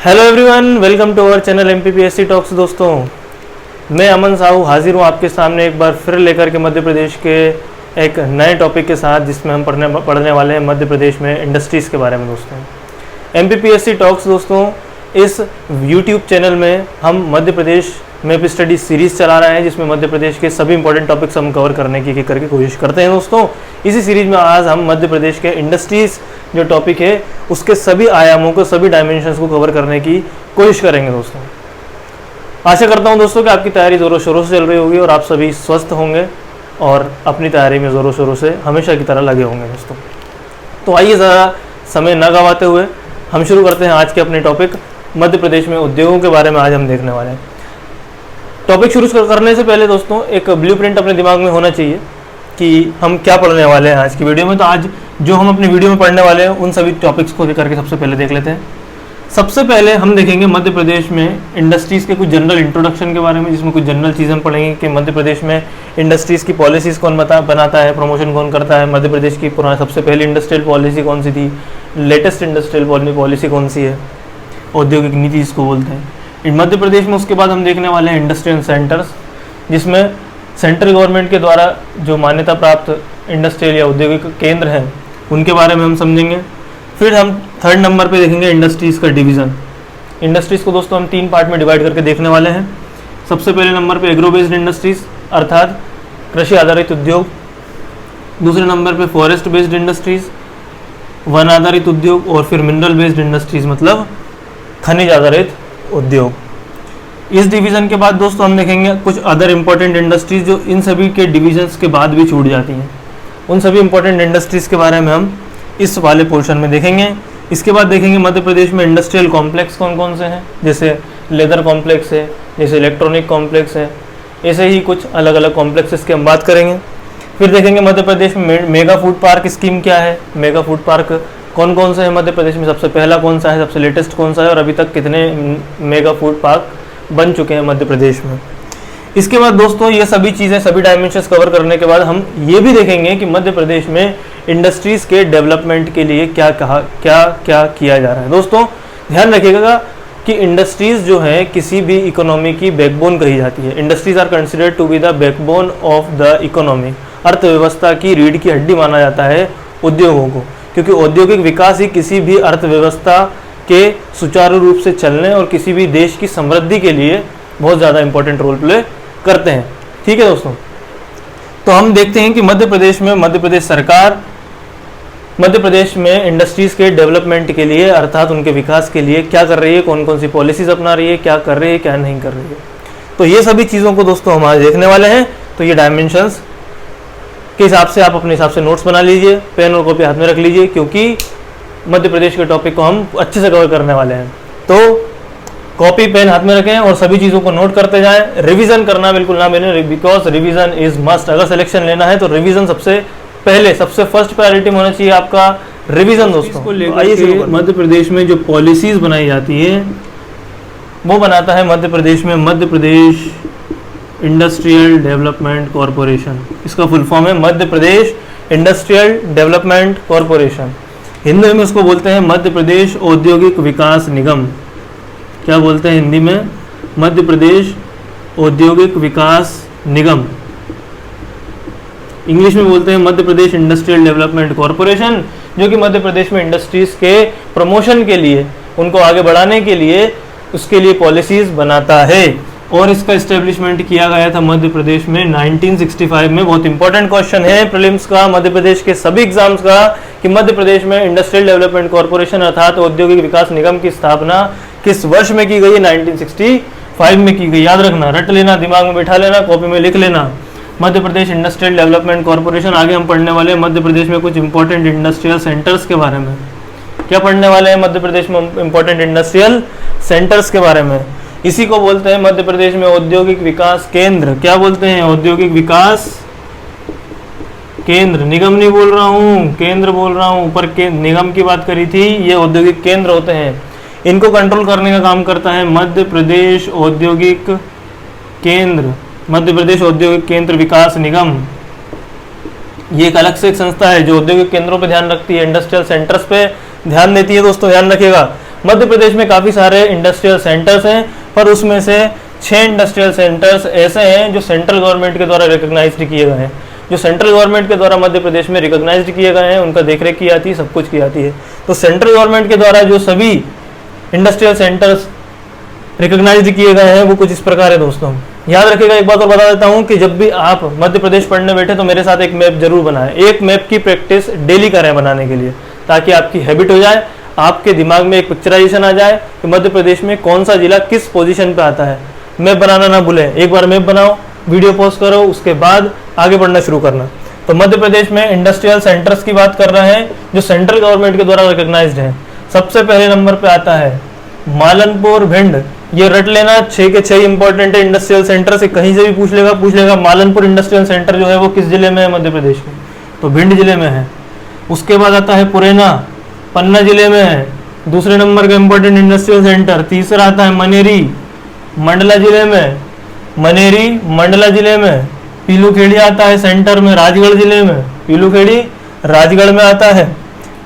Hello everyone, welcome to our channel MPPSC talks. दोस्तों, मैं अमन साहू हाजिर हूँ आपके सामने एक बार फिर लेकर के मध्य प्रदेश के एक नए टॉपिक के साथ, जिसमें हम पढ़ने वाले हैं मध्य प्रदेश में इंडस्ट्रीज़ के बारे में। दोस्तों, एमपीपीएससी टॉक्स दोस्तों, इस यूट्यूब चैनल में हम मध्य प्रदेश में भी स्टडी सीरीज़ चला रहे हैं, जिसमें मध्य प्रदेश के सभी इंपॉर्टेंट टॉपिक्स हम कवर करने की करके कोशिश करते हैं। दोस्तों, इसी सीरीज में आज हम मध्य प्रदेश के इंडस्ट्रीज़ जो टॉपिक है उसके सभी आयामों को, सभी डायमेंशंस को कवर करने की कोशिश करेंगे। दोस्तों, आशा करता हूं दोस्तों कि आपकी तैयारी ज़ोरों शोरों से चल रही होगी और आप सभी स्वस्थ होंगे और अपनी तैयारी में ज़ोरों शोरों से हमेशा की तरह लगे होंगे। दोस्तों, तो आइए ज़रा समय न गंवाते हुए हम शुरू करते हैं आज के अपने टॉपिक मध्य प्रदेश में उद्योगों के बारे में। आज हम देखने वाले हैं। टॉपिक शुरू करने से पहले दोस्तों एक ब्लूप्रिंट अपने दिमाग में होना चाहिए कि हम क्या पढ़ने वाले हैं आज की वीडियो में। तो आज जो हम अपनी वीडियो में पढ़ने वाले हैं उन सभी टॉपिक्स को करके सबसे पहले देख लेते हैं। सबसे पहले हम देखेंगे मध्य प्रदेश में इंडस्ट्रीज़ के कुछ जनरल इंट्रोडक्शन के बारे में, जिसमें कुछ जनरल चीज़ें हम पढ़ेंगे कि मध्य प्रदेश में इंडस्ट्रीज़ की पॉलिसीज़ कौन बनाता है, प्रमोशन कौन करता है, मध्य प्रदेश की पुरानी सबसे पहली इंडस्ट्रियल पॉलिसी कौन सी थी, लेटेस्ट इंडस्ट्रियल पॉलिसी कौन सी है, औद्योगिक नीति इसको बोलते हैं मध्य प्रदेश में। उसके बाद हम देखने वाले हैं इंडस्ट्रियल सेंटर्स, जिसमें सेंट्रल गवर्नमेंट के द्वारा जो मान्यता प्राप्त इंडस्ट्रियल या औद्योगिक केंद्र हैं उनके बारे में हम समझेंगे। फिर हम थर्ड नंबर पे देखेंगे इंडस्ट्रीज़ का डिवीज़न। इंडस्ट्रीज़ को दोस्तों हम 3 पार्ट में डिवाइड करके देखने वाले हैं। सबसे पहले नंबर पे एग्रो बेस्ड इंडस्ट्रीज़ अर्थात कृषि आधारित उद्योग, दूसरे नंबर पे फॉरेस्ट बेस्ड इंडस्ट्रीज़ वन आधारित उद्योग, और फिर मिनरल बेस्ड इंडस्ट्रीज़ मतलब खनिज आधारित उद्योग। इस डिवीज़न के बाद दोस्तों हम देखेंगे कुछ अदर इंपॉर्टेंट इंडस्ट्रीज़ जो इन सभी के डिविजन्स के बाद भी छूट जाती हैं। उन सभी इंपॉर्टेंट इंडस्ट्रीज़ के बारे में हम इस वाले पोर्शन में देखेंगे। इसके बाद देखेंगे मध्य प्रदेश में इंडस्ट्रियल कॉम्प्लेक्स कौन कौन से हैं, जैसे लेदर कॉम्प्लेक्स है, जैसे इलेक्ट्रॉनिक कॉम्प्लेक्स है, ऐसे ही कुछ अलग अलग कॉम्प्लेक्सेस की हम बात करेंगे। फिर देखेंगे मध्य प्रदेश में मेगा फूड पार्क स्कीम क्या है, मेगा फूड पार्क कौन कौन से हैं मध्य प्रदेश में, सबसे पहला कौन सा है, सबसे लेटेस्ट कौन सा है, और अभी तक कितने मेगा फूड पार्क बन चुके हैं मध्य प्रदेश में। इसके बाद दोस्तों ये सभी चीज़ें, सभी डायमेंशंस कवर करने के बाद हम ये भी देखेंगे कि मध्य प्रदेश में इंडस्ट्रीज़ के डेवलपमेंट के लिए क्या किया जा रहा है। दोस्तों, ध्यान रखिएगा कि इंडस्ट्रीज़ जो है किसी भी इकोनॉमी की बैकबोन कही जाती है। Industries are considered to be the backbone of the economy. अर्थव्यवस्था की रीढ़ की हड्डी माना जाता है उद्योगों को, क्योंकि औद्योगिक विकास ही किसी भी अर्थव्यवस्था के सुचारू रूप से चलने और किसी भी देश की समृद्धि के लिए बहुत ज़्यादा इंपॉर्टेंट रोल प्ले करते हैं। ठीक है दोस्तों, तो हम देखते हैं कि मध्य प्रदेश में मध्य प्रदेश सरकार मध्य प्रदेश में इंडस्ट्रीज़ के डेवलपमेंट के लिए अर्थात उनके विकास के लिए क्या कर रही है, कौन कौन सी पॉलिसीज़ अपना रही है, क्या कर रही है, क्या नहीं कर रही है। तो ये सभी चीज़ों को दोस्तों हम आज देखने वाले हैं। तो ये डायमेंशंस के हिसाब से आप अपने हिसाब से नोट्स बना लीजिए, पेन और कॉपी हाथ में रख लीजिए, क्योंकि मध्य प्रदेश के टॉपिक को हम अच्छे से कवर करने वाले हैं। तो कॉपी पेन हाथ में रखें और सभी चीज़ों को नोट करते जाएं। रिवीजन करना बिल्कुल ना भूलें, बिकॉज रिवीजन इज मस्ट। अगर सिलेक्शन लेना है तो रिवीजन सबसे पहले, सबसे फर्स्ट प्रायोरिटी में होना चाहिए आपका रिवीजन। दोस्तों, आइए मध्य प्रदेश में जो पॉलिसीज़ बनाई जाती है वो बनाता है मध्य प्रदेश में Madhya Pradesh industrial development corporation. इसका फुल फॉर्म है Madhya Pradesh industrial development corporation. Hindi में उसको बोलते हैं मध्य प्रदेश औद्योगिक विकास निगम। क्या बोलते हैं हिंदी में? मध्य प्रदेश औद्योगिक विकास निगम। इंग्लिश में बोलते हैं Madhya Pradesh industrial development corporation, जो कि मध्य प्रदेश में इंडस्ट्रीज़ के प्रमोशन के लिए, उनको आगे बढ़ाने के लिए, उसके लिए पॉलिसीज़ बनाता है। और इसका इस्टेब्लिशमेंट किया गया था मध्य प्रदेश में 1965 में। बहुत इंपॉर्टेंट क्वेश्चन है प्रीलिम्स का, मध्य प्रदेश के सभी एग्जाम्स का, कि मध्य प्रदेश में इंडस्ट्रियल डेवलपमेंट कॉरपोरेशन अर्थात औद्योगिक विकास निगम की स्थापना किस वर्ष में की गई है? 1965 में की गई। याद रखना, रट लेना, दिमाग में बैठा लेना, कॉपी में लिख लेना। Madhya Pradesh industrial development corporation. आगे हम पढ़ने वाले हैं मध्य प्रदेश में कुछ इंपॉर्टेंट इंडस्ट्रियल सेंटर्स के बारे में। क्या पढ़ने वाले हैं मध्य प्रदेश में? इंपॉर्टेंट इंडस्ट्रियल सेंटर्स के बारे में। इसी को बोलते हैं मध्य प्रदेश में औद्योगिक विकास केंद्र। क्या बोलते हैं? औद्योगिक विकास केंद्र। निगम नहीं बोल रहा हूँ, केंद्र बोल रहा हूँ। ऊपर के निगम की बात करी थी, ये औद्योगिक केंद्र होते हैं। इनको कंट्रोल करने का काम करता है मध्य प्रदेश औद्योगिक केंद्र, मध्य प्रदेश औद्योगिक केंद्र विकास निगम। ये एक अलग से एक संस्था है जो औद्योगिक केंद्रों पर ध्यान रखती है, इंडस्ट्रियल सेंटर्स पे ध्यान देती है। दोस्तों ध्यान रखिएगा, मध्य प्रदेश में काफ़ी सारे इंडस्ट्रियल सेंटर्स हैं, पर उसमें से 6 इंडस्ट्रियल सेंटर्स ऐसे हैं जो सेंट्रल गवर्नमेंट के द्वारा रिकॉग्नाइज्ड किए गए हैं। जो सेंट्रल गवर्नमेंट के द्वारा मध्य प्रदेश में रिकॉग्नाइज्ड किए गए हैं, उनका देखरेख की जाती है, सब कुछ की जाती है। तो सेंट्रल गवर्नमेंट के द्वारा जो सभी इंडस्ट्रियल सेंटर्स रिकॉग्नाइज्ड किए गए हैं वो कुछ इस प्रकार है दोस्तों। याद रखिएगा, एक बात और बता देता हूँ कि जब भी आप मध्य प्रदेश पढ़ने बैठे तो मेरे साथ एक मैप जरूर बनाएं। एक मैप की प्रैक्टिस डेली करें बनाने के लिए, ताकि आपकी हैबिट हो जाए, आपके दिमाग में एक पिक्चराइजेशन आ जाए कि मध्य प्रदेश में कौन सा जिला किस पोजीशन पे आता है। मैप बनाना ना भूलें, एक बार मैप बनाओ, वीडियो पॉज करो, उसके बाद आगे बढ़ना शुरू करना। तो मध्य प्रदेश में इंडस्ट्रियल सेंटर्स की बात कर रहे हैं जो सेंट्रल गवर्नमेंट के द्वारा रिकॉग्नाइज्ड है। सबसे पहले नंबर पे आता है मालनपुर भिंड। ये रट लेना, 6 के 6 इंपॉर्टेंट है इंडस्ट्रियल सेंटर से, कहीं से भी पूछ लेगा मालनपुर इंडस्ट्रियल सेंटर जो है वो किस जिले में है मध्य प्रदेश में, तो भिंड जिले में है। उसके बाद आता है पुरैना, पन्ना जिले में है, दूसरे नंबर का इंपॉर्टेंट इंडस्ट्रियल सेंटर। तीसरा आता है मनेरी, मंडला जिले में, मनेरी मंडला जिले में। पीलूखेड़ी आता है सेंटर में, राजगढ़ जिले में, पीलूखेड़ी राजगढ़ में आता है।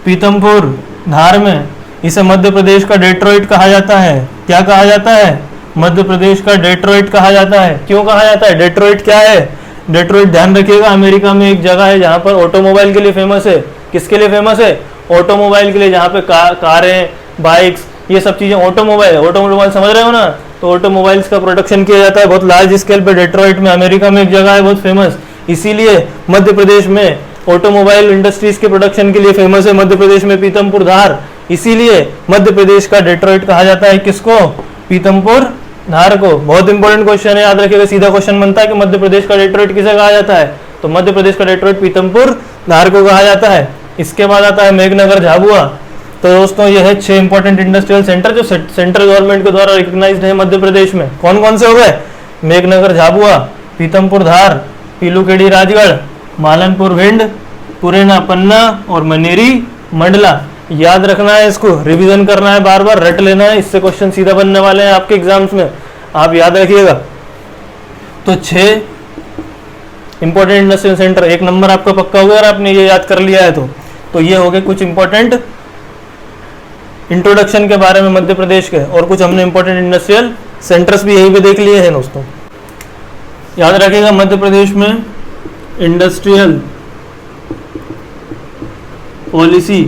पीतमपुर धार में, इसे मध्य प्रदेश का डेट्रॉइट कहा जाता है। क्या कहा जाता है? मध्य प्रदेश का डेट्रॉइट कहा जाता है। क्यों कहा जाता है? डेट्रॉइट क्या है? डेट्रॉइट ध्यान रखिएगा, अमेरिका में एक जगह है जहाँ पर ऑटोमोबाइल के लिए फेमस है। किसके लिए फेमस है? ऑटोमोबाइल के लिए, जहाँ पे कारें, बाइक्स, ये सब चीजें ऑटोमोबाइल समझ रहे हो ना, तो ऑटोमोबाइल्स का प्रोडक्शन किया जाता है बहुत लार्ज स्केल पे डेट्रॉइट में। अमेरिका में एक जगह है बहुत फेमस, इसीलिए मध्य प्रदेश में ऑटोमोबाइल इंडस्ट्रीज के प्रोडक्शन के लिए फेमस है। मध्य प्रदेश में पीतमपुर धार, इसीलिए मध्य प्रदेश का डेट्रॉइट कहा जाता है। किसको? पीतमपुर धार को। बहुत इंपॉर्टेंट क्वेश्चन है, याद रखिएगा, सीधा क्वेश्चन बनता है कि मध्य प्रदेश का डेट्रॉइट किसे कहा जाता है, तो मध्य प्रदेश का डेट्रॉइट पीतमपुर धार को कहा जाता है। इसके बाद आता है मेघनगर झाबुआ। तो दोस्तों ये है 6 इंपॉर्टेंट इंडस्ट्रियल सेंटर जो सेंट्रल गवर्नमेंट के द्वारा रिकॉग्नाइज्ड है मध्य प्रदेश में। कौन कौन से हो गए? मेघनगर झाबुआ, पीतमपुर धार, पीलूखेड़ी राजगढ़, मालनपुर भिंड, पुरैना पन्ना और मनेरी मंडला। याद रखना है, इसको रिवीजन करना है, बार बार रट लेना है, इससे क्वेश्चन सीधा बनने वाले हैं आपके एग्जाम्स में, आप याद रखिएगा। तो 6 इंपॉर्टेंट इंडस्ट्रियल सेंटर, एक नंबर आपका पक्का हो गया अगर आपने ये याद कर लिया है तो ये हो गए कुछ इंपॉर्टेंट इंट्रोडक्शन के बारे में मध्य प्रदेश के, और कुछ हमने इंपॉर्टेंट इंडस्ट्रियल सेंटर्स भी यहीं पे देख लिए हैं दोस्तों। याद रखिएगा, मध्य प्रदेश में इंडस्ट्रियल पॉलिसी,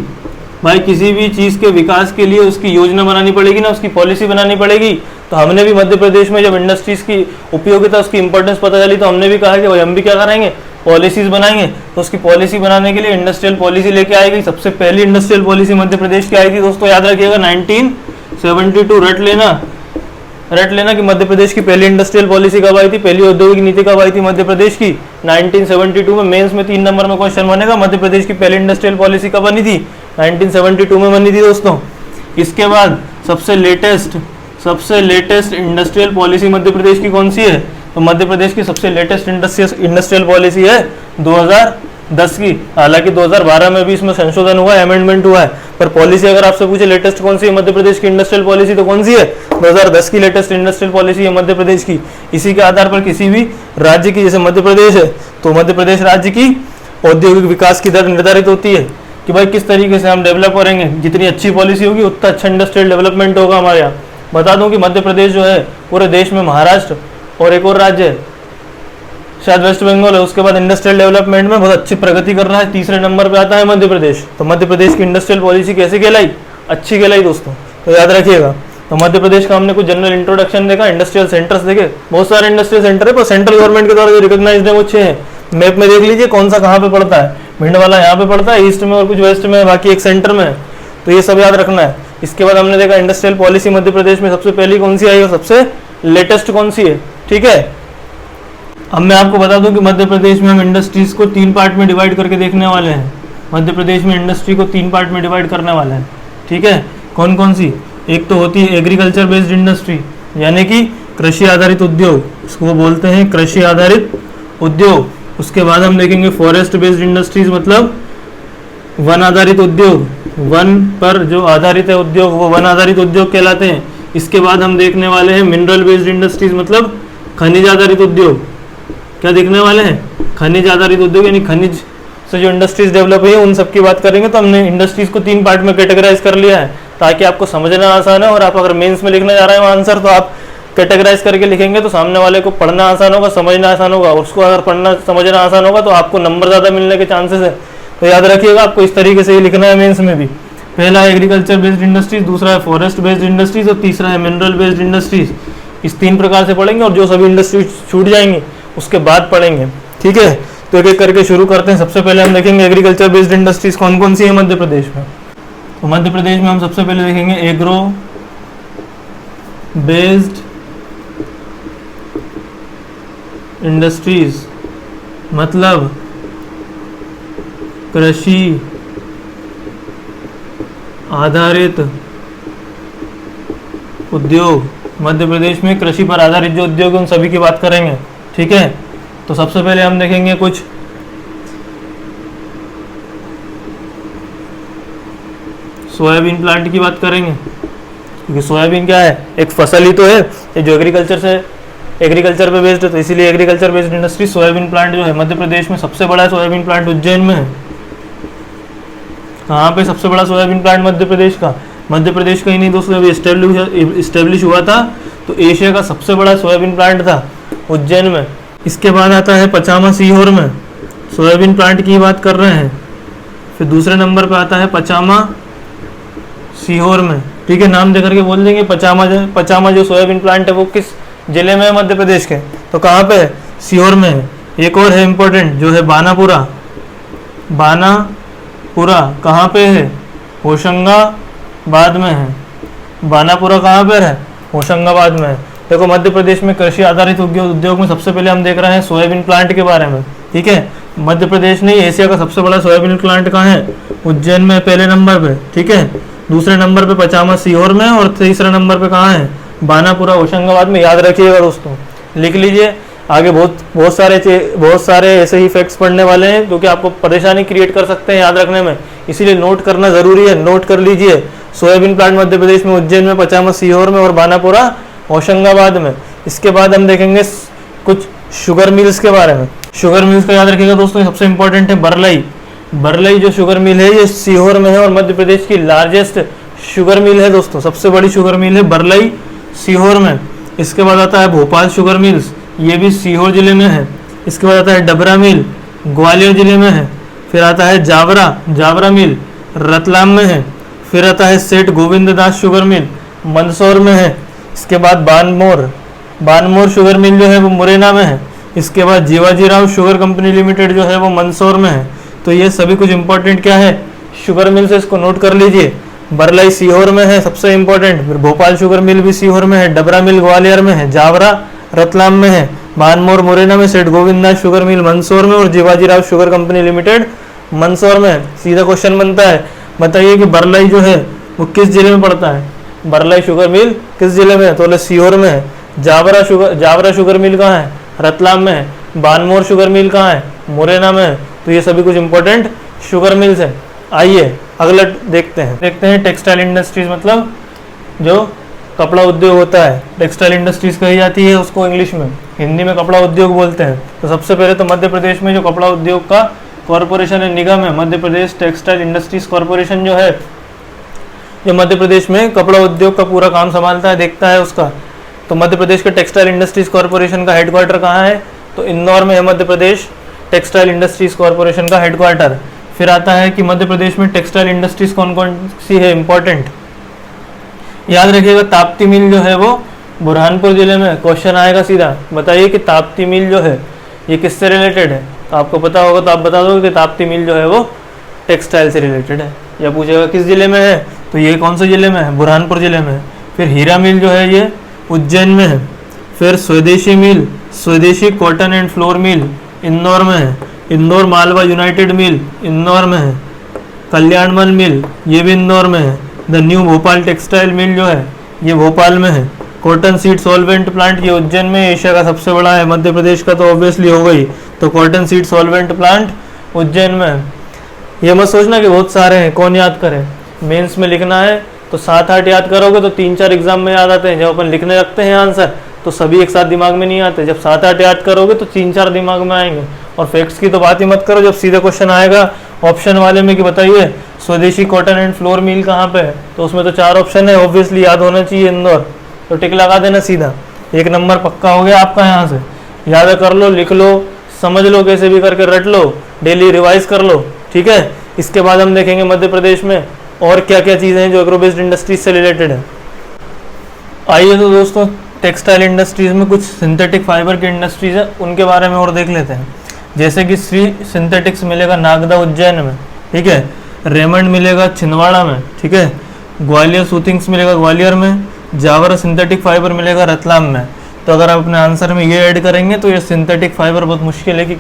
भाई किसी भी चीज के विकास के लिए उसकी योजना बनानी पड़ेगी ना, उसकी पॉलिसी बनानी पड़ेगी। तो हमने भी मध्य प्रदेश में जब इंडस्ट्रीज की उपयोगिता, उसकी इंपॉर्टेंस पता चली, तो हमने भी कहा कि भाई हम भी क्या करेंगे, पॉलिसीज बनाएंगे। तो उसकी पॉलिसी बनाने के लिए इंडस्ट्रियल पॉलिसी लेके आई गई। सबसे पहली इंडस्ट्रियल पॉलिसी मध्य प्रदेश की आई थी दोस्तों, याद रखिएगा 1972। रट लेना कि मध्य प्रदेश की पहली इंडस्ट्रियल पॉलिसी कब आई थी, पहली औद्योगिक नीति कब आई थी मध्य प्रदेश की, 1972 में। मेंस में 3 नंबर में क्वेश्चन बनेगा, मध्य प्रदेश की पहली इंडस्ट्रियल पॉलिसी कब बनी थी, 1972 में बनी थी दोस्तों। इसके बाद सबसे latest industrial policy Madhya Pradesh की कौन सी है, तो मध्य प्रदेश की सबसे लेटेस्ट इंडस्ट्रियल पॉलिसी है 2010 की। हालांकि 2012 में भी इसमें संशोधन हुआ है, अमेंडमेंट हुआ है, पर पॉलिसी अगर आपसे पूछे लेटेस्ट कौन सी है मध्य प्रदेश की इंडस्ट्रियल पॉलिसी, तो कौन सी है, 2010 की लेटेस्ट इंडस्ट्रियल पॉलिसी है मध्य प्रदेश की। इसी के आधार पर किसी भी राज्य की, जैसे मध्य प्रदेश है तो मध्य प्रदेश राज्य की औद्योगिक विकास की दर निर्धारित होती है कि भाई किस तरीके से हम डेवलप करेंगे। जितनी अच्छी पॉलिसी होगी उतना अच्छा इंडस्ट्रियल डेवलपमेंट होगा हमारे यहाँ। बता दूं कि मध्य प्रदेश जो है पूरे देश में महाराष्ट्र और एक और राज्य है शायद वेस्ट बंगाल है, उसके बाद इंडस्ट्रियल डेवलपमेंट में बहुत अच्छी प्रगति कर रहा है, तीसरे नंबर पे आता है मध्य प्रदेश। तो मध्य प्रदेश की इंडस्ट्रियल पॉलिसी कैसे कहलाई, अच्छी कहलाई दोस्तों, तो याद रखिएगा। तो मध्य प्रदेश का हमने कुछ जनरल इंट्रोडक्शन देखा, इंडस्ट्रियल सेंटर्स देखे, बहुत सारे इंडस्ट्रियल सेंटर है, पर सेंट्रल गवर्नमेंट के द्वारा जो रिकॉग्नाइज्ड है वो 6 है। मैप में देख लीजिए कौन सा कहाँ पे पड़ता है, भिंड वाला यहाँ पे पड़ता है ईस्ट में और कुछ वेस्ट में, बाकी एक सेंटर में है, तो ये सब याद रखना है। इसके बाद हमने देखा इंडस्ट्रियल पॉलिसी मध्य प्रदेश में सबसे पहली कौन सी आई और सबसे लेटेस्ट कौन सी है, ठीक है। अब मैं आपको बता दूं कि मध्य प्रदेश में हम इंडस्ट्रीज को 3 पार्ट में डिवाइड करके देखने वाले हैं। मध्य प्रदेश में इंडस्ट्री को 3 पार्ट में डिवाइड करने वाले हैं, ठीक है। कौन कौन सी? एक तो होती है एग्रीकल्चर बेस्ड इंडस्ट्री, यानी कि कृषि आधारित उद्योग, इसको बोलते हैं कृषि आधारित उद्योग। उसके बाद हम देखेंगे फॉरेस्ट बेस्ड इंडस्ट्रीज, मतलब वन आधारित उद्योग, वन पर जो आधारित है उद्योग वो वन आधारित उद्योग कहलाते हैं। इसके बाद हम देखने वाले हैं मिनरल बेस्ड इंडस्ट्रीज, मतलब खनिज आधारित उद्योग। क्या देखने वाले हैं? खनिज आधारित उद्योग, यानी खनिज से जो इंडस्ट्रीज डेवलप हुई है उन सब की बात करेंगे। तो हमने इंडस्ट्रीज को 3 पार्ट में कैटेगराइज कर लिया है। ताकि आपको समझना आसान है। और आप अगर मेंस में लिखने जा रहे हो आंसर तो आप कैटेगराइज करके लिखेंगे तो सामने वाले को पढ़ना आसान होगा, समझना आसान होगा। और उसको अगर पढ़ना समझना आसान होगा तो आपको नंबर ज़्यादा मिलने के चांसेस है। तो याद रखिएगा आपको इस तरीके से ही लिखना है मेंस में भी। पहला है एग्रीकल्चर बेस्ड इंडस्ट्रीज, दूसरा है फॉरेस्ट बेस्ड इंडस्ट्रीज और तीसरा है मिनरल बेस्ड इंडस्ट्रीज। इस 3 प्रकार से पढ़ेंगे और जो सभी इंडस्ट्रीज छूट जाएंगी उसके बाद पढ़ेंगे, ठीक है। तो एक एक करके शुरू करते हैं। सबसे पहले हम देखेंगे एग्रीकल्चर बेस्ड इंडस्ट्रीज कौन कौन सी है मध्य प्रदेश में। तो मध्य प्रदेश में हम सबसे पहले देखेंगे एग्रो बेस्ड इंडस्ट्रीज, मतलब कृषि आधारित उद्योग। मध्य प्रदेश में कृषि पर आधारित जो उद्योग उन सभी की बात करेंगे, ठीक है। तो सबसे पहले हम देखेंगे कुछ सोयाबीन प्लांट की बात करेंगे, क्योंकि सोयाबीन क्या है, एक फसल ही तो है ये जो एग्रीकल्चर पे बेस्ड है। तो इसीलिए agriculture based industry soybean plant जो है मध्य प्रदेश में सबसे बड़ा सोयाबीन प्लांट उज्जैन में है। कहाँ पे सबसे बड़ा सोयाबीन प्लांट मध्य प्रदेश का? मध्य प्रदेश का ही नहीं दोस्तों, अभी इस्टेब्लिश हुआ था तो एशिया का सबसे बड़ा सोयाबीन प्लांट था उज्जैन में। इसके बाद आता है पचामा सीहोर में, सोयाबीन प्लांट की बात कर रहे हैं। फिर दूसरे नंबर पे आता है पचामा सीहोर में, ठीक है। नाम देकर के बोल देंगे पचामा जो सोयाबीन प्लांट है वो किस जिले में है मध्य प्रदेश के? तो कहाँ पे है? सीहोर में है। एक और है इम्पोर्टेंट जो है बानापुरा कहाँ पे है? होशंगाबाद में है। बानापुरा कहाँ पर है? होशंगाबाद में है। देखो मध्य प्रदेश में कृषि आधारित उद्योग में सबसे पहले हम देख रहे हैं सोयाबीन प्लांट के बारे में, ठीक है। मध्य प्रदेश नहीं, एशिया का सबसे बड़ा सोयाबीन प्लांट कहाँ है? उज्जैन में पहले नंबर पे, ठीक है। दूसरे नंबर पे पचामा सीहोर में और तीसरे नंबर पे कहाँ है? बानापुरा होशंगाबाद में। याद रखिएगा दोस्तों, लिख लीजिए। आगे बहुत सारे ऐसे ही फैक्ट्स पढ़ने वाले हैं जो कि आपको परेशानी क्रिएट कर सकते हैं याद रखने में, इसीलिए नोट करना जरूरी है। नोट कर लीजिए, सोयाबीन प्लांट मध्य प्रदेश में उज्जैन में, पचामा सीहोर में और बानापुरा होशंगाबाद में। इसके बाद हम देखेंगे कुछ शुगर मिल्स के बारे में। शुगर मिल्स का याद रखिएगा दोस्तों, सबसे इंपॉर्टेंट है बरलई जो शुगर मिल है ये सीहोर में है और मध्य प्रदेश की लार्जेस्ट शुगर मिल है दोस्तों। सबसे बड़ी शुगर मिल है बरलई सीहोर में। इसके बाद आता है भोपाल शुगर मिल्स, ये भी सीहोर जिले में है। इसके बाद आता है डबरा मिल, ग्वालियर जिले में है। फिर आता है जावरा मिल, रतलाम में है। फिर आता है सेठ गोविंद दास शुगर मिल, मंदसौर में है। इसके बाद बानमोर शुगर मिल जो है वो मुरैना में है। इसके बाद जीवाजीराव शुगर कंपनी लिमिटेड जो है वो मंदसौर में है। तो ये सभी कुछ इंपॉर्टेंट क्या है, शुगर मिल से, इसको नोट कर लीजिए। बरलाई सीहोर में है सबसे इंपॉर्टेंट, फिर भोपाल शुगर मिल भी सीहोर में है, डबरा मिल ग्वालियर में है, जावरा रतलाम में है, बानमोर मुरैना में, सेठ गोविंददास शुगर मिल मंदसौर में और Jiwajirao sugar company limited Mandsaur में। सीधा क्वेश्चन बनता है, बताइए कि बरलाई जो है वो किस जिले में पड़ता है? बरलाई शुगर मिल किस जिले में है? तो सीहोर में है। जावरा शुगर मिल कहाँ है? रतलाम में है। बानमोर शुगर मिल कहाँ है? मुरैना में है। तो ये सभी कुछ इंपॉर्टेंट शुगर मिल्स है। आइए अगला देखते हैं टेक्सटाइल इंडस्ट्रीज, मतलब जो कपड़ा उद्योग होता है, टेक्सटाइल इंडस्ट्रीज कही जाती है उसको इंग्लिश में, हिंदी में कपड़ा उद्योग बोलते हैं। तो सबसे पहले तो मध्य प्रदेश में जो कपड़ा उद्योग का कॉरपोरेशन है, निगम है, Madhya Pradesh textile industries corporation जो है, जो मध्य प्रदेश में कपड़ा उद्योग का पूरा काम संभालता है, देखता है उसका। तो मध्य प्रदेश के टेक्सटाइल इंडस्ट्रीज कॉरपोरेशन का हेडक्वार्टर कहाँ है? तो इंदौर में है Madhya Pradesh textile industries corporation का हेडक्वार्टर। फिर आता है कि मध्य प्रदेश में टेक्सटाइल इंडस्ट्रीज कौन कौन सी है इंपॉर्टेंट, याद रखिएगा। ताप्ती मिल जो है वो बुरहानपुर जिले में। क्वेश्चन आएगा सीधा, बताइए कि ताप्ती मिल जो है ये किससे रिलेटेड है? तो आपको पता होगा तो आप बता दो कि ताप्ती मिल जो है वो टेक्सटाइल से रिलेटेड है। या पूछेगा किस जिले में है, तो ये कौन से जिले में है? बुरहानपुर जिले में है। फिर हीरा मिल जो है ये उज्जैन में है। फिर स्वदेशी cotton and flour mill Indore में है। इंदौर मालवा यूनाइटेड मिल इंदौर में है। कल्याणमल मिल ये भी इंदौर में है। The new Bhopal textile mill जो है ये भोपाल में है। कॉटन सीड सॉल्वेंट प्लांट ये उज्जैन में, एशिया का सबसे बड़ा है। मध्य प्रदेश का तो ऑब्वियसली हो गई, तो cotton seed solvent plant Ujjain में है। ये मत सोचना कि बहुत सारे हैं कौन याद करे, मेंस में लिखना है तो 7-8 याद करोगे तो 3-4 एग्जाम में याद आते हैं। जब अपन लिखने लगते हैं आंसर तो सभी एक साथ दिमाग में नहीं आते। जब 7-8 याद करोगे तो 3-4 दिमाग में आएंगे। और फैक्ट्स की तो बात ही मत करो, जब सीधा क्वेश्चन आएगा ऑप्शन वाले में कि बताइए स्वदेशी कॉटन एंड फ्लोर मिल कहाँ पे है, तो उसमें तो 4 ऑप्शन है, ऑब्वियसली याद होना चाहिए इंदौर, तो टिक लगा देना सीधा, 1 नंबर पक्का हो गया आपका। यहाँ से याद कर लो, लिख लो, समझ लो, कैसे भी करके रट लो, डेली रिवाइज कर लो, ठीक है। इसके बाद हम देखेंगे मध्य प्रदेश में और क्या क्या चीज़ें हैं जो एग्रो बेस्ड इंडस्ट्रीज से रिलेटेड है। आइए तो दोस्तों, टेक्सटाइल इंडस्ट्रीज में कुछ सिंथेटिक फाइबर की इंडस्ट्रीज है, उनके बारे में और देख लेते हैं। जैसे कि श्री सिंथेटिक्स मिलेगा नागदा उज्जैन में, ठीक है। रेमंड मिलेगा छिंदवाड़ा में, ठीक है। ग्वालियर सूथिंग्स मिलेगा ग्वालियर में। जावर सिंथेटिक फाइबर मिलेगा रतलाम में। तो अगर आप अपने आंसर में ये ऐड करेंगे तो ये सिंथेटिक फाइबर बहुत मुश्किल है कि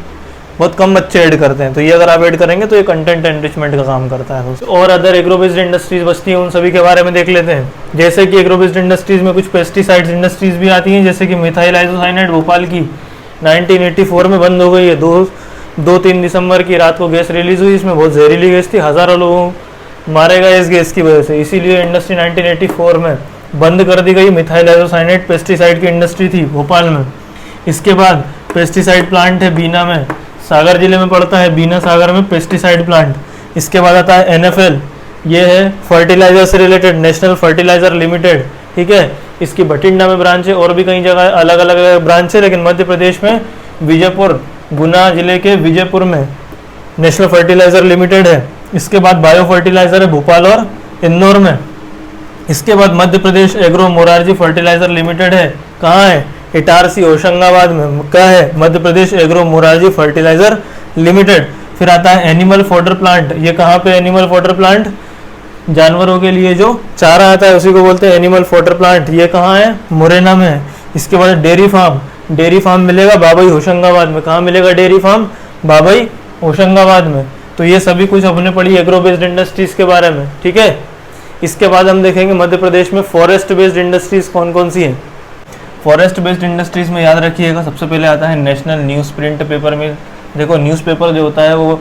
बहुत कम बच्चे ऐड करते हैं, तो ये अगर आप ऐड करेंगे तो ये कंटेंट एनरिचमेंट का काम करता है। और अदर एग्रो बेस्ड इंडस्ट्रीज बचती हैं, उन सभी के बारे में देख लेते हैं। जैसे कि एग्रो बेस्ड इंडस्ट्रीज में कुछ पेस्टिसाइड्स इंडस्ट्रीज भी आती हैं, जैसे कि मिथाइल आइसोसाइनेट भोपाल की 1984 में बंद हो गई है। 2-3 दिसंबर की रात को गैस रिलीज हुई, इसमें बहुत जहरीली गैस थी, हज़ारों लोगों मारे गए इस गैस की वजह से, इसीलिए इंडस्ट्री 1984 में बंद कर दी गई। मिथाइल आइसोसाइनेट पेस्टिसाइड की इंडस्ट्री थी भोपाल में। इसके बाद पेस्टिसाइड प्लांट है बीना में, सागर जिले में पड़ता है, बीना सागर में पेस्टिसाइड प्लांट। इसके बाद आता है NFL, ये है फर्टिलाइजर से रिलेटेड, नेशनल फर्टिलाइजर लिमिटेड, ठीक है। इसकी भटिंडा में ब्रांच है, और भी कई जगह अलग अलग ब्रांच है, लेकिन मध्य प्रदेश में विजयपुर, गुना जिले के विजयपुर में नेशनल फर्टिलाइजर लिमिटेड है। इसके बाद बायो फर्टिलाइजर है भोपाल और इंदौर में। इसके बाद Madhya Pradesh agro Morarji fertiliser limited है, कहाँ है, इटारसी होशंगाबाद में, क्या है, Madhya Pradesh agro Morarji fertiliser limited. फिर आता है एनिमल फॉडर प्लांट, ये कहाँ पे एनिमल फॉडर प्लांट, जानवरों के लिए जो चारा आता है उसी को बोलते हैं एनिमल फॉडर प्लांट, ये कहाँ है, मुरैना में है। इसके बाद डेयरी फार्म मिलेगा बाबई होशंगाबाद में, कहाँ मिलेगा डेयरी फार्म, बाबई होशंगाबाद में। तो ये सभी कुछ हमने पढ़ी एग्रो बेस्ड इंडस्ट्रीज के बारे में, ठीक है। इसके बाद हम देखेंगे मध्य प्रदेश में फॉरेस्ट बेस्ड इंडस्ट्रीज कौन कौन सी हैं। फॉरेस्ट बेस्ड इंडस्ट्रीज में याद रखिएगा, सबसे पहले आता है नेशनल न्यूज़ प्रिंट पेपर मिल। देखो न्यूज़पेपर जो होता है वो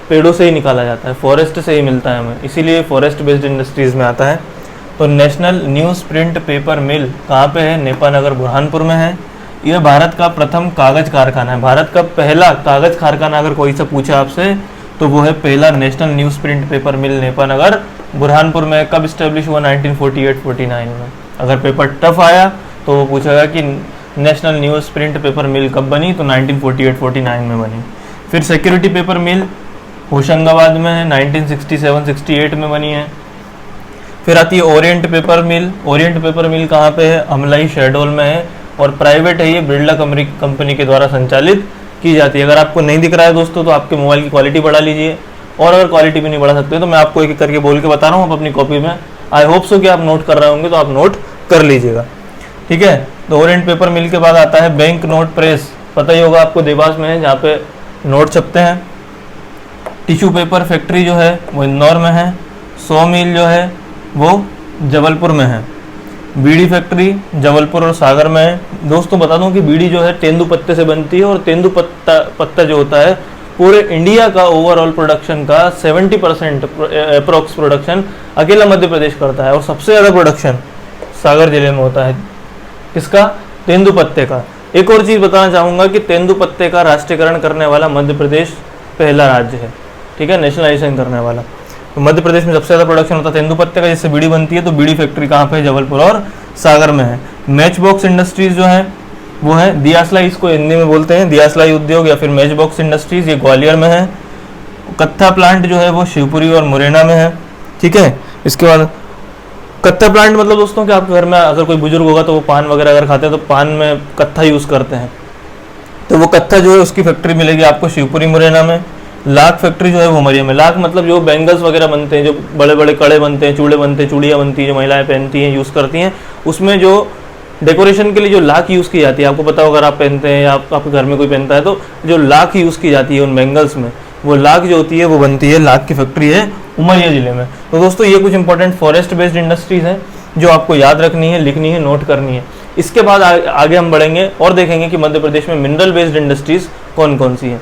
पेड़ों से ही निकाला जाता है, फॉरेस्ट से ही मिलता है हमें, इसीलिए फॉरेस्ट बेस्ड इंडस्ट्रीज में आता है। तो नेशनल न्यूज़ प्रिंट पेपर मिल कहाँ पे है, नेपानगर बुरहानपुर में है। यह भारत का प्रथम कागज कारखाना है, भारत का पहला कागज कारखाना अगर कोई से पूछे आपसे तो वो है पहला नेशनल न्यूज़ प्रिंट पेपर मिल नेपानगर बुरहानपुर में। कब स्टेब्लिश हुआ, 1948-49 में। अगर पेपर टफ आया तो वो पूछेगा कि नेशनल न्यूज़ प्रिंट पेपर मिल कब बनी, तो 1948-49 में बनी। फिर सिक्योरिटी पेपर मिल होशंगाबाद में है, 1967-68 में बनी है। फिर आती है ओरिएंट पेपर मिल। ओरिएंट पेपर मिल कहाँ पे है, अमलाई शहडोल में है, और प्राइवेट है ये, बिरला कंपनी के द्वारा संचालित की जाती है। अगर आपको नहीं दिख रहा है दोस्तों तो आपके मोबाइल की क्वालिटी बढ़ा लीजिए, और अगर क्वालिटी भी नहीं बढ़ा सकते तो मैं आपको एक एक करके बोल के बता रहा हूँ, आप अपनी कॉपी में, आई होप सो कि आप नोट कर रहे होंगे, तो आप नोट कर लीजिएगा, ठीक है। तो ओरिएंट पेपर मिल के बाद आता है बैंक नोट प्रेस, पता ही होगा आपको, देवास में है, जहाँ पे नोट छपते हैं। टिश्यू पेपर फैक्ट्री जो है वो इंदौर में है। सो मिल जो है वो जबलपुर में है। बीड़ी फैक्ट्री जबलपुर और सागर में है। दोस्तों बता दूं कि बीड़ी जो है तेंदू पत्ते से बनती है, और तेंदू पत्ता जो होता है पूरे इंडिया का ओवरऑल प्रोडक्शन का 70% अप्रोक्स प्रोडक्शन अकेला मध्य प्रदेश करता है, और सबसे ज़्यादा प्रोडक्शन सागर जिले में होता है। किसका, तेंदू पत्ते का। एक और चीज़ बताना चाहूँगा कि तेंदू पत्ते का राष्ट्रीयकरण करने वाला मध्य प्रदेश पहला राज्य है, ठीक है, नेशनलाइजेशन करने वाला। तो मध्य प्रदेश में सबसे ज़्यादा प्रोडक्शन होता है तेंदू पत्ते का, जिससे बीड़ी बनती है। तो बीड़ी फैक्ट्री कहाँ पे है, जबलपुर और सागर में है। मैच बॉक्स इंडस्ट्रीज जो है वो है दियासलाई, इसको हिंदी में बोलते हैं दियासलाई उद्योग या फिर मैच बॉक्स इंडस्ट्रीज, ये ग्वालियर में है। कत्था प्लांट जो है वो शिवपुरी और मुरैना में है, ठीक है। इसके बाद कत्था प्लांट मतलब दोस्तों कि आपके घर में अगर कोई बुजुर्ग होगा तो वो पान वगैरह अगर खाते हैं तो पान में कत्था यूज़ करते हैं, तो वो कत्था जो है उसकी फैक्ट्री मिलेगी आपको शिवपुरी मुरैना में। लाख फैक्ट्री जो है वो उमरिया में। लाख मतलब जो बैंगल्स वगैरह बनते हैं, जो बड़े बड़े कड़े बनते हैं, चूड़े बनते हैं, चूड़ियाँ बनती हैं, जो महिलाएं पहनती हैं, यूज़ करती हैं, उसमें जो डेकोरेशन के लिए जो लाख यूज़ की जाती है, आपको पता होगा, अगर आप पहनते हैं या आपके घर में कोई पहनता है तो जो लाख यूज़ की जाती है उन बैंगल्स में, वो लाख जो होती है वो बनती है, लाख की फैक्ट्री है उमरिया जिले में। तो दोस्तों ये कुछ इंपॉर्टेंट फॉरेस्ट बेस्ड इंडस्ट्रीज हैं जो आपको याद रखनी है, लिखनी है, नोट करनी है। इसके बाद आगे हम बढ़ेंगे और देखेंगे कि मध्य प्रदेश में मिनरल बेस्ड इंडस्ट्रीज कौन कौन सी हैं।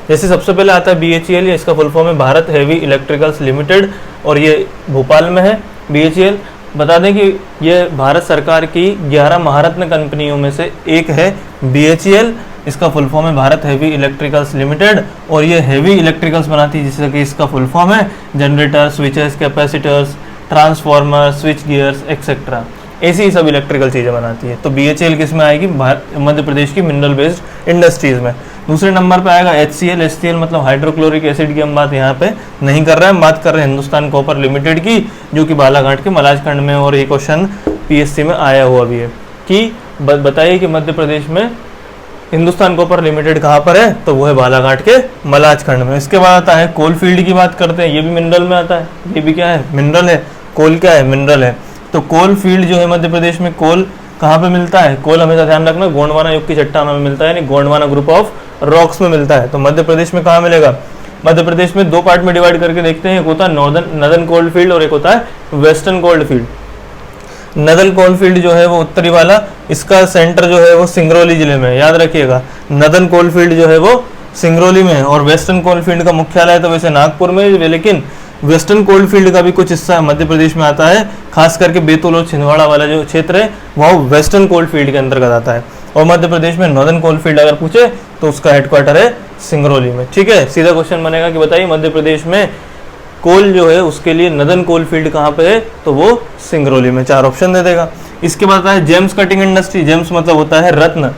जैसे सबसे पहले आता है BHEL, इसका फुल फॉर्म है भारत हेवी इलेक्ट्रिकल्स लिमिटेड, और ये भोपाल में है। BHEL बता दें कि ये भारत सरकार की 11 महारत्न कंपनियों में से एक है BHEL, इसका फुल फॉर्म है भारत हेवी इलेक्ट्रिकल्स लिमिटेड, और ये हेवी इलेक्ट्रिकल्स बनाती है, जिससे कि इसका फुल फॉर्म है generator, switches, capacitors, transformer, switch gears etcetera, ऐसी ही सब इलेक्ट्रिकल चीज़ें बनाती है। तो BHEL किस में आएगी? मध्य प्रदेश की मिनरल बेस्ड इंडस्ट्रीज़ में। दूसरे नंबर पे आएगा HCL। HCL मतलब हाइड्रोक्लोरिक एसिड की हम बात यहाँ पे नहीं कर रहे हैं, हम बात कर रहे हैं हिंदुस्तान कॉपर लिमिटेड की, जो कि बालाघाट के मलाजखंड में, और ये क्वेश्चन PSC में आया हुआ भी है कि बताइए कि मध्य प्रदेश में हिंदुस्तान कॉपर लिमिटेड कहाँ पर है? तो वो है बालाघाट के मलाजखंड में। इसके बाद आता है कोल फील्ड की बात करते हैं, ये भी मिनरल में आता है, ये भी क्या है? मिनरल है। कोल क्या है? मिनरल है। तो कोल फील्ड जो है मध्य प्रदेश में, कोल कहाँ पे मिलता है? कोल हमेशा ध्यान रखना गोंडवाना युग की चट्टानों में मिलता है, यानी गोंडवाना ग्रुप ऑफ रॉक्स में मिलता है। तो मध्य प्रदेश में कहाँ मिलेगा? मध्य प्रदेश में दो पार्ट में डिवाइड करके देखते हैं, एक होता है नॉर्दर्न कोल्ड फील्ड और एक होता है वेस्टर्न कोल्ड फील्ड। नदल कोल फील्ड जो है वो उत्तरी वाला, इसका सेंटर जो है वो सिंगरौली जिले में, याद रखिएगा। नदन कोल फील्ड जो है वो सिंगरौली में है, और वेस्टर्न कोल फील्ड का मुख्यालय तो वैसे नागपुर में, लेकिन वेस्टर्न कोल फील्ड का भी कुछ हिस्सा मध्य प्रदेश में आता है, खास करके बैतूल और छिंदवाड़ा वाला जो क्षेत्र है वह वेस्टर्न कोल फील्ड के अंतर्गत आता है। और मध्य प्रदेश में नॉर्दर्न कोल फील्ड अगर पूछे तो उसका हेडक्वार्टर है सिंगरौली में। ठीक है, सीधा क्वेश्चन बनेगा कि बताइए मध्य प्रदेश में कोल जो है उसके लिए नदन कोल फील्ड कहाँ पे है? तो वो सिंगरौली में। 4 ऑप्शन दे देगा। इसके बाद आता है जेम्स कटिंग इंडस्ट्री। जेम्स मतलब होता है रत्न,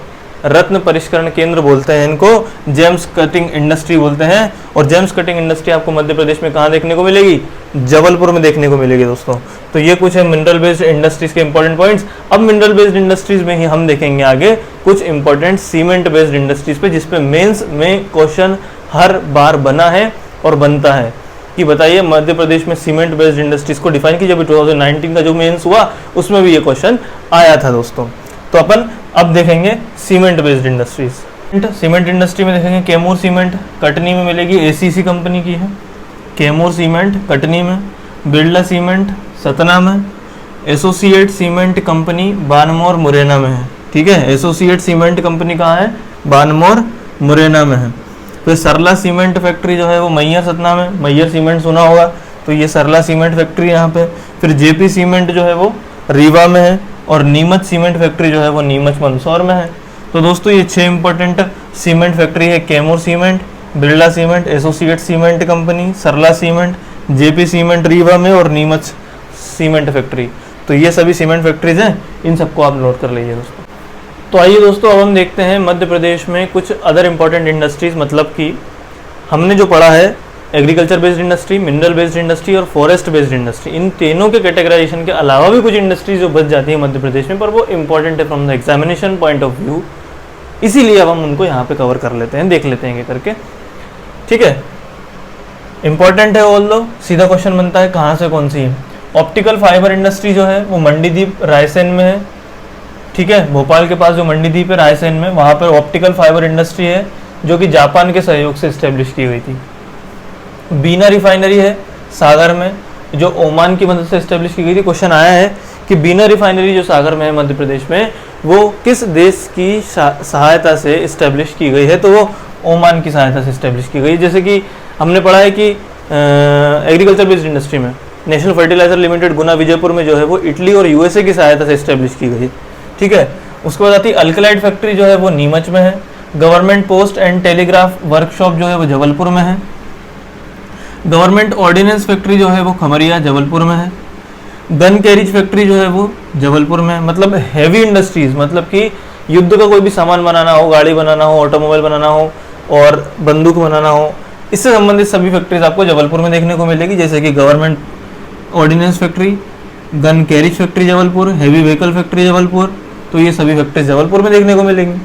रत्न परिष्करण केंद्र बोलते हैं इनको, जेम्स कटिंग इंडस्ट्री बोलते हैं। और जेम्स कटिंग इंडस्ट्री आपको मध्य प्रदेश में कहाँ देखने को मिलेगी? जबलपुर में देखने को मिलेगी दोस्तों। तो ये कुछ है मिनरल बेस्ड इंडस्ट्रीज के इंपॉर्टेंट पॉइंट्स। अब मिनरल बेस्ड इंडस्ट्रीज में ही हम देखेंगे आगे कुछ इंपॉर्टेंट सीमेंट बेस्ड इंडस्ट्रीज पे, जिसपे मेंस में क्वेश्चन हर बार बना है और बनता है कि बताइए मध्य प्रदेश में सीमेंट बेस्ड इंडस्ट्रीज को डिफाइन कीजिए। अभी 2019 का जो मेंस हुआ उसमें भी ये क्वेश्चन आया था दोस्तों। तो अपन अब देखेंगे cement based industries. Cement industry में देखेंगे कैमूर सीमेंट कटनी में मिलेगी, ACC कंपनी की है। कैमूर सीमेंट कटनी में, बिरला सीमेंट सतना में, associate cement company Banmore Morena में है। ठीक है, एसोसिएट सीमेंट कंपनी कहाँ है? बानमोर मुरैना में है। फिर सरला सीमेंट फैक्ट्री जो है वो मैयर सतना में, मैयर सीमेंट सुना होगा, तो ये सरला सीमेंट फैक्ट्री यहाँ पे। फिर JP सीमेंट जो है वो रीवा में है, और नीमच सीमेंट फैक्ट्री जो है वो नीमच मंदसौर में है। तो दोस्तों ये 6 इंपॉर्टेंट सीमेंट फैक्ट्री है, Kaimur cement, Birla cement, associate cement company, Sarla cement, JP cement Rewa में, और नीमच सीमेंट फैक्ट्री। तो ये सभी सीमेंट फैक्ट्रीज हैं, इन सबको आप नोट कर लीजिए दोस्तों। तो आइए दोस्तों अब हम देखते हैं मध्य प्रदेश में कुछ अदर इंपॉर्टेंट इंडस्ट्रीज, मतलब कि हमने जो पढ़ा है agriculture based industry, mineral based industry और फॉरेस्ट बेस्ड इंडस्ट्री, इन तीनों के कैटेगराइजेशन के अलावा भी कुछ इंडस्ट्रीज जो बच जाती है मध्य प्रदेश में, पर वो इंपॉर्टेंट है from the examination point of view, इसीलिए अब हम उनको यहाँ पे कवर कर लेते हैं, देख लेते हैं ये करके। ठीक है, इंपॉर्टेंट है ऑल दो। सीधा क्वेश्चन बनता है कहाँ से कौन सी है? ऑप्टिकल फाइबर इंडस्ट्री जो है वो मंडीदीप रायसेन में है। ठीक है, भोपाल के पास जो मंडीदीप है रायसेन में, वहाँ पर ऑप्टिकल फाइबर इंडस्ट्री है जो कि जापान के सहयोग से इस्टेब्लिश की गई थी। बीना रिफाइनरी है सागर में, जो ओमान की मदद से इस्टेब्लिश की गई थी। क्वेश्चन आया है कि बीना रिफाइनरी जो सागर में है मध्य प्रदेश में, वो किस देश की सहायता से इस्टेब्लिश की गई है? तो वो ओमान की सहायता से इस्टेब्लिश की गई। जैसे कि हमने पढ़ा है कि एग्रीकल्चर बेस्ड इंडस्ट्री में नेशनल फर्टिलाइजर लिमिटेड गुना विजयपुर में जो है वो इटली और USA की सहायता से इस्टेब्लिश की गई। ठीक है, उसके बाद आती है अल्कलाइड फैक्ट्री जो है वो नीमच में है। Government post and telegraph workshop जो है वो जबलपुर में है। गवर्नमेंट ऑर्डिनेंस फैक्ट्री जो है वो खमरिया जबलपुर में है। गन कैरिज फैक्ट्री जो है वो जबलपुर में है। मतलब हैवी इंडस्ट्रीज, मतलब कि युद्ध का कोई भी सामान बनाना हो, गाड़ी बनाना हो, ऑटोमोबाइल बनाना हो और बंदूक बनाना हो, इससे संबंधित सभी फैक्ट्रीज आपको जबलपुर में देखने को मिलेगी। जैसे कि government ordnance factory, gun carriage factory Jabalpur, heavy vehicle factory Jabalpur, तो ये सभी फैक्ट्रीज जबलपुर में देखने को मिलेंगी।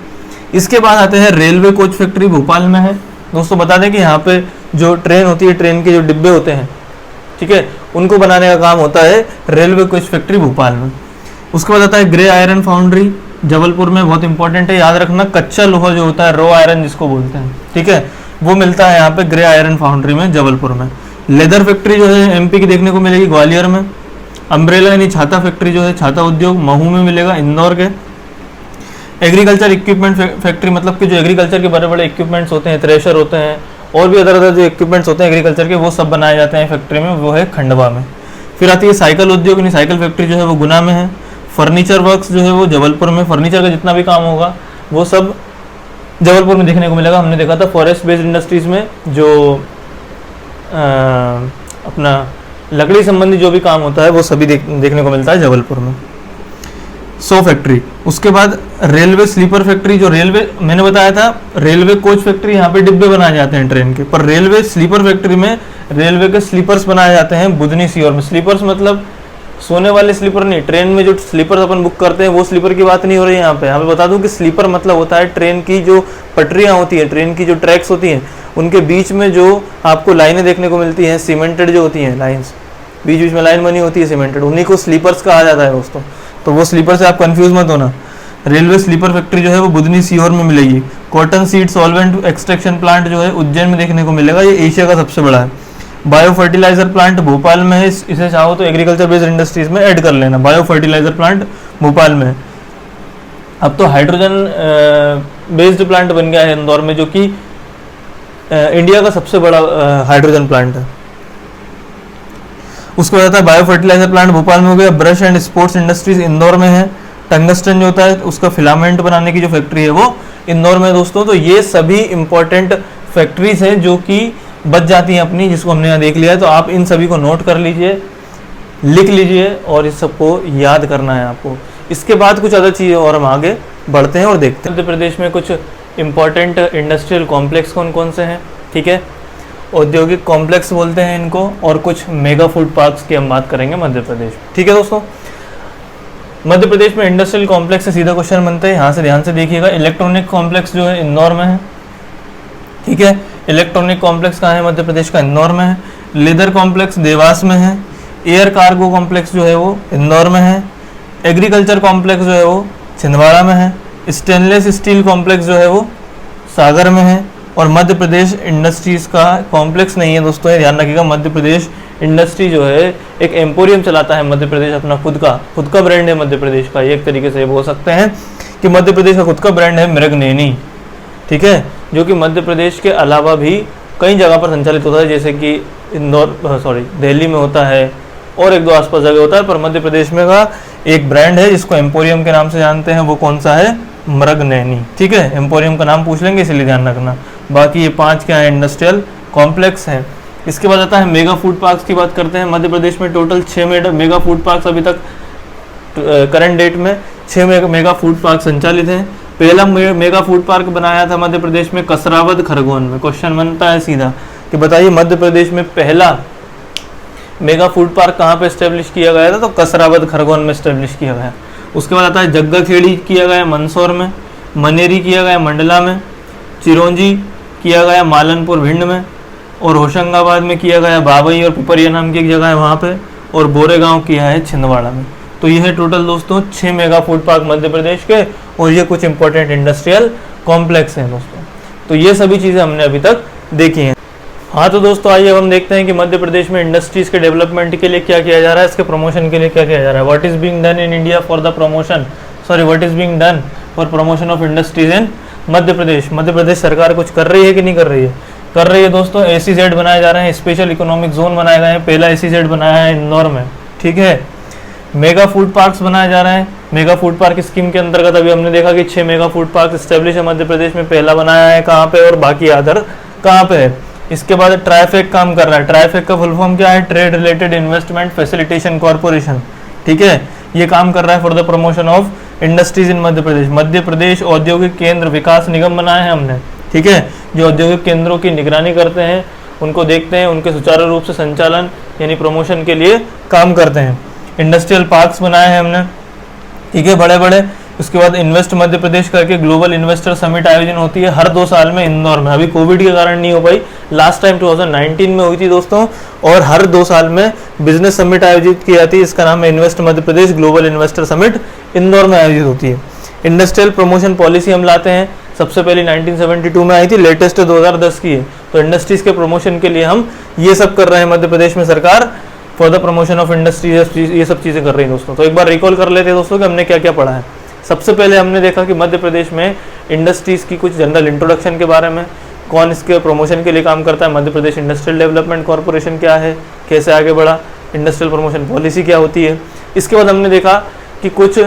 इसके बाद आते हैं रेलवे कोच फैक्ट्री भोपाल में है। दोस्तों बता दें कि यहाँ पे जो ट्रेन होती है, ट्रेन के जो डिब्बे होते हैं, ठीक है, उनको बनाने का काम होता है रेलवे कोच फैक्ट्री भोपाल में। उसके बाद आता है ग्रे आयरन फाउंड्री जबलपुर में, बहुत इंपॉर्टेंट है, याद रखना। कच्चा लोहा जो होता है, रो आयरन जिसको बोलते हैं, ठीक है, वो मिलता है यहाँ पे ग्रे आयरन फाउंड्री में जबलपुर में। लेदर फैक्ट्री जो है MP की देखने को मिलेगी ग्वालियर में। अम्ब्रेला यानी छाता फैक्ट्री जो है, छाता उद्योग महू में मिलेगा, इंदौर के। एग्रीकल्चर इक्विपमेंट फैक्ट्री, मतलब कि जो एग्रीकल्चर के बड़े बड़े इक्विपमेंट्स होते हैं, थ्रेशर होते हैं और भी अदर जो इक्विपमेंट्स होते हैं एग्रीकल्चर के, वो सब बनाए जाते हैं फैक्ट्री में, वो है खंडवा में। फिर आती है साइकिल उद्योग, यानी साइकिल फैक्ट्री जो है वो गुना में है। फर्नीचर वर्क्स जो है वो जबलपुर में, फर्नीचर का जितना भी काम होगा वो सब जबलपुर में देखने को मिलेगा। हमने देखा था फॉरेस्ट बेस्ड इंडस्ट्रीज में जो अपना लकड़ी संबंधी जो भी काम होता है वो सभी देखने को मिलता है जबलपुर में। 100 फैक्ट्री। उसके बाद रेलवे स्लीपर फैक्ट्री, जो रेलवे मैंने बताया था रेलवे कोच फैक्ट्री, यहाँ पे डिब्बे बनाए जाते हैं ट्रेन के, पर रेलवे स्लीपर फैक्ट्री में रेलवे के स्लीपर्स बनाए जाते हैं बुधनी सीहोर में। स्लीपर्स मतलब सोने वाले स्लीपर नहीं, ट्रेन में जो स्लीपर अपन बुक करते हैं वो स्लीपर की बात नहीं हो रही है यहाँ पे। यहाँ पे बता दूं कि स्लीपर मतलब होता है ट्रेन की जो पटरियाँ होती है, ट्रेन की जो ट्रैक्स होती हैं, उनके बीच में जो आपको लाइनें देखने को मिलती हैं, सीमेंटेड जो होती हैं लाइन्स, बीच बीच में लाइन बनी होती है सीमेंटेड, उन्हीं को स्लीपर्स कहा जाता है दोस्तों। तो वो स्लीपर से आप कंफ्यूज मत होना। रेलवे स्लीपर फैक्ट्री जो है वो बुधनी सीहोर में मिलेगी। Cotton seed solvent extraction plant जो है उज्जैन में देखने को मिलेगा, ये एशिया का सबसे बड़ा है। बायो फर्टिलाइजर प्लांट भोपाल में है, इसे चाहो तो एग्रीकल्चर बेस्ड इंडस्ट्रीज में ऐड कर लेना। बायो फर्टिलाइजर प्लांट भोपाल में। अब तो हाइड्रोजन बेस्ड प्लांट बन गया है इंदौर में, जो कि इंडिया का सबसे बड़ा हाइड्रोजन प्लांट है। उसके बाद आता है बायो फर्टिलाइजर प्लांट भोपाल में हो गया। Brush and sports industries Indore में है। टंगस्टन जो होता है उसका फिलामेंट बनाने की जो फैक्ट्री है वो इंदौर में है दोस्तों। तो ये सभी इंपॉर्टेंट फैक्ट्रीज हैं जो कि बच जाती हैं अपनी, जिसको हमने यहाँ देख लिया है। तो आप इन सभी को नोट कर लीजिए, लिख लीजिए और इस सबको याद करना है आपको। इसके बाद कुछ अदर चीज़ें और हम आगे बढ़ते हैं और देखते हैं। मध्य प्रदेश में कुछ इंपॉर्टेंट इंडस्ट्रियल कॉम्प्लेक्स कौन कौन से हैं, ठीक है, औद्योगिक कॉम्प्लेक्स बोलते हैं इनको, और कुछ मेगा फूड पार्क्स की हम बात करेंगे मध्य प्रदेश, ठीक है दोस्तों। मध्य प्रदेश में इंडस्ट्रियल कॉम्प्लेक्स से सीधा क्वेश्चन बनता है, यहाँ से ध्यान से देखिएगा। इलेक्ट्रॉनिक कॉम्प्लेक्स जो है इंदौर में है, ठीक है। इलेक्ट्रॉनिक कॉम्प्लेक्स कहाँ है? मध्य प्रदेश का इंदौर में है। लेदर कॉम्प्लेक्स देवास में है। एयर कार्गो कॉम्प्लेक्स जो है वो इंदौर में है। एग्रीकल्चर कॉम्प्लेक्स जो है वो छिंदवाड़ा में है। स्टेनलेस स्टील कॉम्प्लेक्स जो है वो सागर में है। और मध्य प्रदेश इंडस्ट्रीज का कॉम्प्लेक्स नहीं है दोस्तों, ये ध्यान रखिएगा। मध्य प्रदेश इंडस्ट्री जो है एक एम्पोरियम चलाता है मध्य प्रदेश, अपना खुद का ब्रांड है मध्य प्रदेश का। एक तरीके से बोल सकते हैं कि मध्य प्रदेश का खुद का ब्रांड है मृगनयनी, ठीक है, जो कि मध्य प्रदेश के अलावा भी कई जगह पर संचालित होता है, जैसे कि दिल्ली में होता है और एक दो आसपास जगह होता है। पर मध्य प्रदेश में का एक ब्रांड है जिसको एम्पोरियम के नाम से जानते हैं, वो कौन सा है? मृगनयनी, ठीक है। एम्पोरियम का नाम पूछ लेंगे इसलिए ध्यान रखना। बाकी ये 5 क्या है? इंडस्ट्रियल कॉम्प्लेक्स हैं। इसके बाद आता है मेगा फूड पार्क्स की बात करते हैं। मध्य प्रदेश में टोटल 6 मेगा फूड पार्क्स अभी तक करंट डेट में 6 मेगा फूड पार्क संचालित हैं। पहला मेगा फूड पार्क बनाया था मध्य प्रदेश में कसरावद खरगोन में। क्वेश्चन बनता है सीधा कि बताइए मध्य प्रदेश में पहला मेगा फूड पार्क कहाँ पे एस्टेब्लिश किया गया था? तो कसरावद खरगोन में एस्टेब्लिश किया गया। उसके बाद आता है जग्गाखेड़ी किया गया मंदसौर में, मनेरी किया गया मंडला में, चिरौंजी किया गया मालनपुर भिंड में, और होशंगाबाद में किया गया बाबई और पिपरिया नाम की एक जगह है वहाँ पे, और बोरेगांव किया है छिंदवाड़ा में। तो ये है टोटल दोस्तों 6 mega food park Madhya Pradesh के, और ये कुछ इंपॉर्टेंट इंडस्ट्रियल कॉम्प्लेक्स हैं दोस्तों। तो ये सभी चीज़ें हमने अभी तक देखी हैं। हाँ तो दोस्तों आइए अब हम देखते हैं कि मध्य प्रदेश में इंडस्ट्रीज़ के डेवलपमेंट के लिए क्या किया जा रहा है, इसके प्रमोशन के लिए क्या किया जा रहा है। What is being done in India for the promotion, what is being done for promotion of industries in Madhya Pradesh. Madhya Pradesh सरकार कुछ कर रही है कि नहीं कर रही है? कर रही है दोस्तों। SEZ बनाए जा रहे हैं, स्पेशल इकोनॉमिक जोन बनाए गए हैं। पहला SEZ बनाया है इंदौर में, ठीक है। मेगा फूड पार्क्स बनाए जा रहे हैं। मेगा फूड पार्क स्कीम के अंतर्गत अभी हमने देखा कि 6 मेगा फूड पार्क स्टैब्लिश है मध्य प्रदेश में। पहला बनाया है कहाँ पे और बाकी अदर कहाँ पे है। इसके बाद ट्राइफेक काम कर रहा है। ट्राइफेक का फुल फॉर्म क्या है? Trade related investment facilitation corporation, ठीक है। ये काम कर रहा है for the promotion of industries in Madhya Pradesh. Madhya Pradesh औद्योगिक केंद्र विकास निगम बनाए हैं हमने, ठीक है, जो औद्योगिक केंद्रों की निगरानी करते हैं, उनको देखते हैं, उनके सुचारू रूप से संचालन यानी प्रमोशन के लिए काम करते हैं। इंडस्ट्रियल पार्क्स बनाए हैं हमने, ठीक है, बड़े बड़े। उसके बाद इन्वेस्ट मध्य प्रदेश करके ग्लोबल इन्वेस्टर समिट आयोजन होती है हर 2 साल में इंदौर में। अभी कोविड के कारण नहीं हो पाई, लास्ट टाइम 2019 में हुई थी दोस्तों। और हर 2 साल में बिजनेस समिट आयोजित की जाती है, इसका नाम है invest Madhya Pradesh global investor summit, Indore में आयोजित होती है। इंडस्ट्रियल प्रमोशन पॉलिसी हम लाते हैं, सबसे पहले 1972 में आई थी, लेटेस्ट 2010 की है। तो इंडस्ट्रीज के प्रमोशन के लिए हम ये सब कर रहे हैं मध्य प्रदेश में सरकार, for the promotion of industries, ये सब चीज़ें कर रही है दोस्तों। तो एक बार रिकॉल कर लेते हैं दोस्तों कि हमने क्या क्या पढ़ा है। सबसे पहले हमने देखा कि मध्य प्रदेश में इंडस्ट्रीज़ की कुछ जनरल इंट्रोडक्शन के बारे में, कौन इसके प्रमोशन के लिए काम करता है, Madhya Pradesh industrial development corporation क्या है, कैसे आगे बढ़ा, इंडस्ट्रियल प्रमोशन पॉलिसी क्या होती है। इसके बाद हमने देखा कि कुछ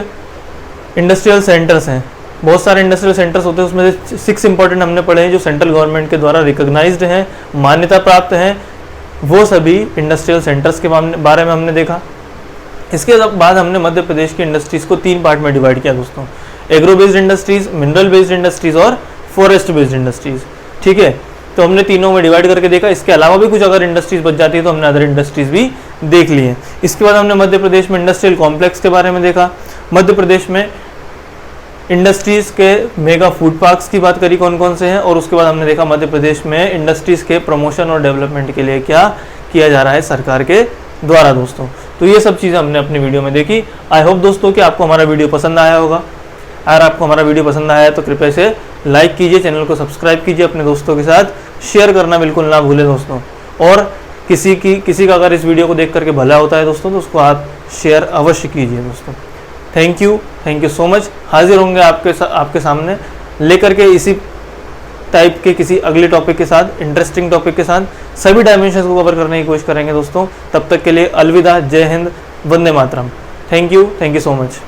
इंडस्ट्रियल सेंटर्स हैं, बहुत सारे इंडस्ट्रियल सेंटर्स होते हैं, उसमें से 6 इंपॉर्टेंट हमने पढ़े हैं जो सेंट्रल गवर्नमेंट के द्वारा रिकॉग्नाइज्ड हैं, मान्यता प्राप्त हैं, वो सभी इंडस्ट्रियल सेंटर्स के बारे में हमने देखा। इसके बाद हमने मध्य प्रदेश की इंडस्ट्रीज़ को 3 पार्ट में डिवाइड किया दोस्तों, agro based industries, mineral based industries और फॉरेस्ट बेस्ड इंडस्ट्रीज़। ठीक है, तो हमने तीनों में डिवाइड करके देखा। इसके अलावा भी कुछ अगर इंडस्ट्रीज़ बच जाती है तो हमने अदर इंडस्ट्रीज़ भी देख ली हैं। इसके बाद हमने मध्य प्रदेश में इंडस्ट्रियल कॉम्प्लेक्स के बारे में देखा, मध्य प्रदेश में इंडस्ट्रीज़ के मेगा फूड पार्क्स की बात करी कौन कौन से हैं, और उसके बाद हमने देखा मध्य प्रदेश में इंडस्ट्रीज़ के प्रमोशन और डेवलपमेंट के लिए क्या किया जा रहा है सरकार के द्वारा दोस्तों। तो ये सब चीज़ें हमने अपनी वीडियो में देखी। आई होप दोस्तों कि आपको हमारा वीडियो पसंद आया होगा। अगर आपको हमारा वीडियो पसंद आया है तो कृपया से लाइक कीजिए, चैनल को सब्सक्राइब कीजिए, अपने दोस्तों के साथ शेयर करना बिल्कुल ना भूलें दोस्तों। और किसी का अगर इस वीडियो को देख करके भला होता है दोस्तों तो उसको आप शेयर अवश्य कीजिए दोस्तों। Thank you so much. हाजिर होंगे आपके सामने लेकर के इसी टाइप के किसी अगले टॉपिक के साथ, इंटरेस्टिंग टॉपिक के साथ, सभी डायमेंशंस को कवर करने की कोशिश करेंगे दोस्तों। तब तक के लिए अलविदा, जय हिंद, वंदे मातरम। Thank you so much.